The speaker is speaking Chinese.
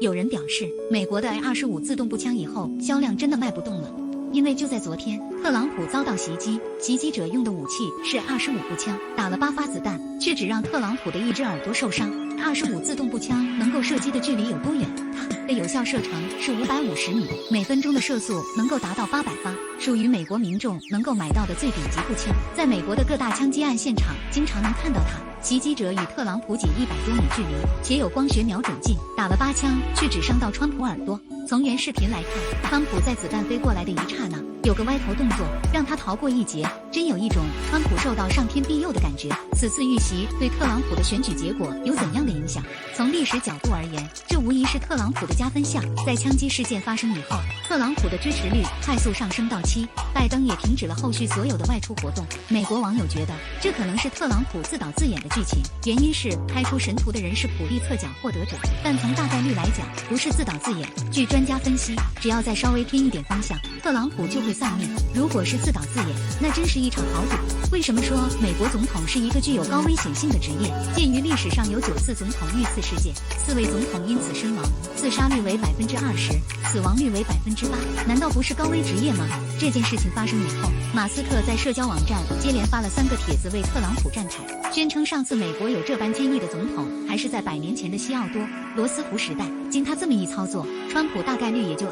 有人表示，美国的 A25自动步枪以后销量真的卖不动了。因为就在昨天，特朗普遭到袭击，袭击者用的武器是 A25步枪，打了8发子弹，却只让特朗普的一只耳朵受伤。A25自动步枪能够射击的距离有多远？它的有效射程是550米，每分钟的射速能够达到800发，属于美国民众能够买到的最顶级步枪。在美国的各大枪击案现场，经常能看到它。袭击者与特朗普仅100多米距离，且有光学瞄准镜，打了8枪，却只伤到川普耳朵。从原视频来看，川普在子弹飞过来的一刹那，有个歪头动作，让他逃过一劫，真有一种川普受到上天庇佑的感觉。此次遇袭对特朗普的选举结果有怎样的影响？从历史角度而言，这无疑是特朗普的加分项。在枪击事件发生以后，特朗普的支持率快速上升到7，拜登也停止了后续所有的外出活动。美国网友觉得，这可能是特朗普自导自演的剧情，原因是拍出神图的人是普利策奖获得者，但从大概率来讲，不是自导自演。据专家分析，只要再稍微偏一点方向，特朗普就会丧命。如果是自导自演，那真是一场豪赌。为什么说美国总统是一个具有高危险性的职业？鉴于历史上有9次总统遇刺事件，4位总统因此身亡，自杀率为20%，死亡率为8%，难道不是高危职业吗？这件事情发生以后，马斯克在社交网站接连发了3个帖子为特朗普站台，宣称上次美国有这般坚毅的总统还是在100年前的西奥多·罗斯福时代。经他这么一操作，川普大概率也就